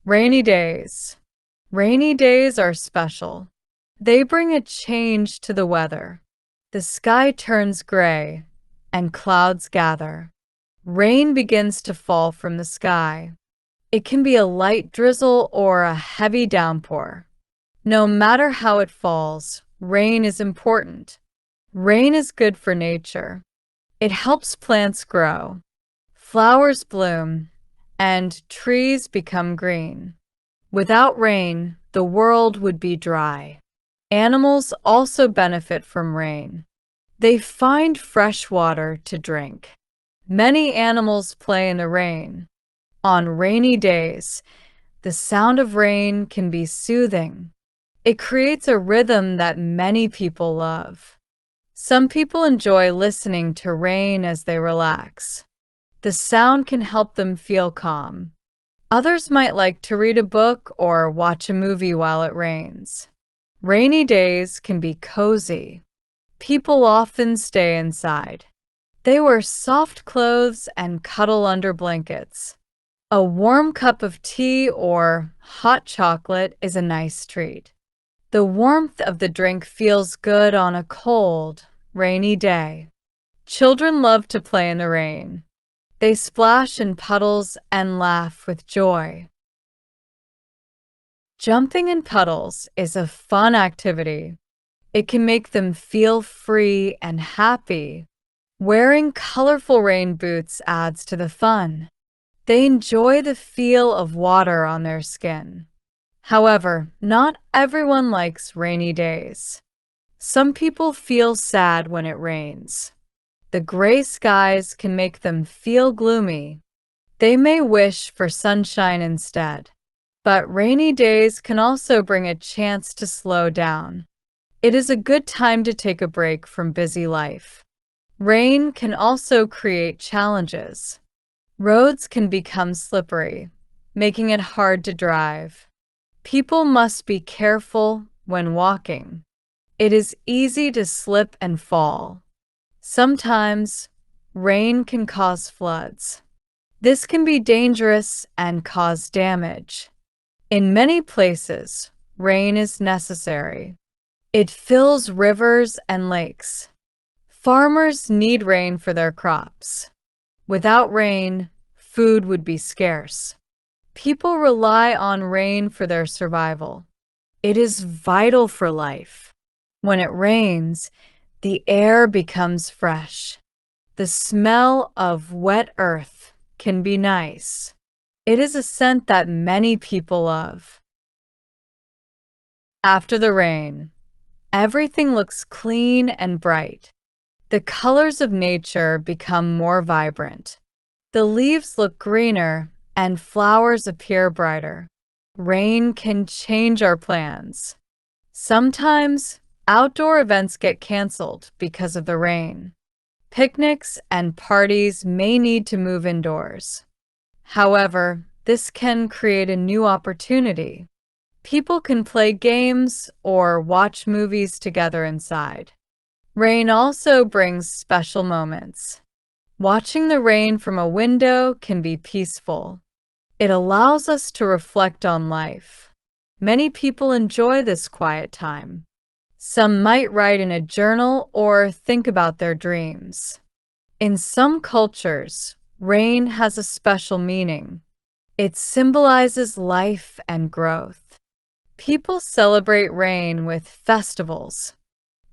Rainy days. Rainy days are special. They bring a change to the weather. The sky turns gray and clouds gather. Rain begins to fall from the sky. It can be a light drizzle or a heavy downpour. No matter how it falls, rain is important. Rain is good for nature. It helps plants grow. Flowers bloom and trees become green. Without rain, the world would be dry. Animals also benefit from rain. They find fresh water to drink. Many animals play in the rain. On rainy days, the sound of rain can be soothing. It creates a rhythm that many people love. Some people enjoy listening to rain as they relax. The sound can help them feel calm. Others might like to read a book or watch a movie while it rains. Rainy days can be cozy. People often stay inside. They wear soft clothes and cuddle under blankets. A warm cup of tea or hot chocolate is a nice treat. The warmth of the drink feels good on a cold, rainy day. Children love to play in the rain. They splash in puddles and laugh with joy. Jumping in puddles is a fun activity. It can make them feel free and happy. Wearing colorful rain boots adds to the fun. They enjoy the feel of water on their skin. However, not everyone likes rainy days. Some people feel sad when it rains. The gray skies can make them feel gloomy. They may wish for sunshine instead. But rainy days can also bring a chance to slow down. It is a good time to take a break from busy life. Rain can also create challenges. Roads can become slippery, making it hard to drive. People must be careful when walking. It is easy to slip and fall. Sometimes, rain can cause floods. This can be dangerous and cause damage. In many places, rain is necessary. It fills rivers and lakes. Farmers need rain for their crops. Without rain, food would be scarce. People rely on rain for their survival. It is vital for life. When it rains, the air becomes fresh. The smell of wet earth can be nice. It is a scent that many people love. After the rain, everything looks clean and bright. The colors of nature become more vibrant. The leaves look greener and flowers appear brighter. Rain can change our plans. Sometimes, outdoor events get canceled because of the rain. Picnics and parties may need to move indoors. However, this can create a new opportunity. People can play games or watch movies together inside. Rain also brings special moments. Watching the rain from a window can be peaceful. It allows us to reflect on life. Many people enjoy this quiet time. Some might write in a journal or think about their dreams. In some cultures, rain has a special meaning. It symbolizes life and growth. People celebrate rain with festivals.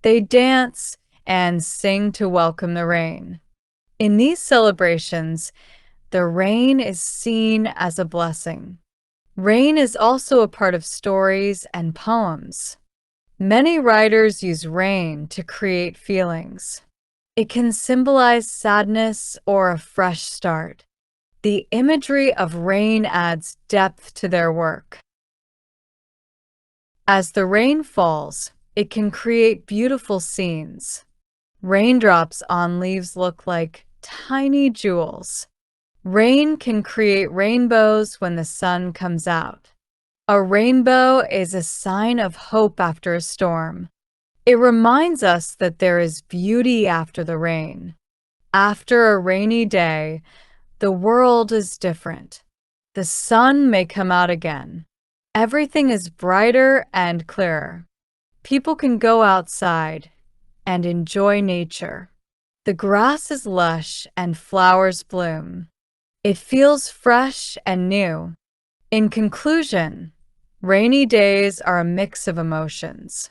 They dance and sing to welcome the rain. In these celebrations, the rain is seen as a blessing. Rain is also a part of stories and poems. Many writers use rain to create feelings. It can symbolize sadness or a fresh start. The imagery of rain adds depth to their work. As the rain falls, it can create beautiful scenes. Raindrops on leaves look like tiny jewels. Rain can create rainbows when the sun comes out. A rainbow is a sign of hope after a storm. It reminds us that there is beauty after the rain. After a rainy day, the world is different. The sun may come out again. Everything is brighter and clearer. People can go outside and enjoy nature. The grass is lush and flowers bloom. It feels fresh and new. In conclusion, rainy days are a mix of emotions.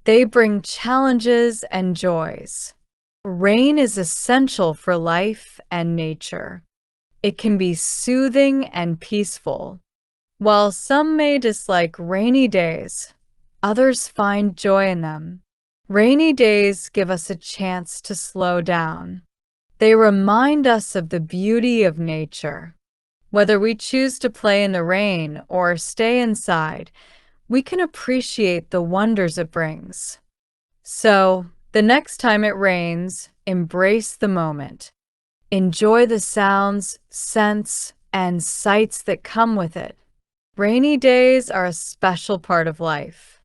They bring challenges and joys. Rain is essential for life and nature. It can be soothing and peaceful. While some may dislike rainy days, others find joy in them. Rainy days give us a chance to slow down. They remind us of the beauty of nature. Whether we choose to play in the rain or stay inside, we can appreciate the wonders it brings. So, the next time it rains, embrace the moment. Enjoy the sounds, scents, and sights that come with it. Rainy days are a special part of life.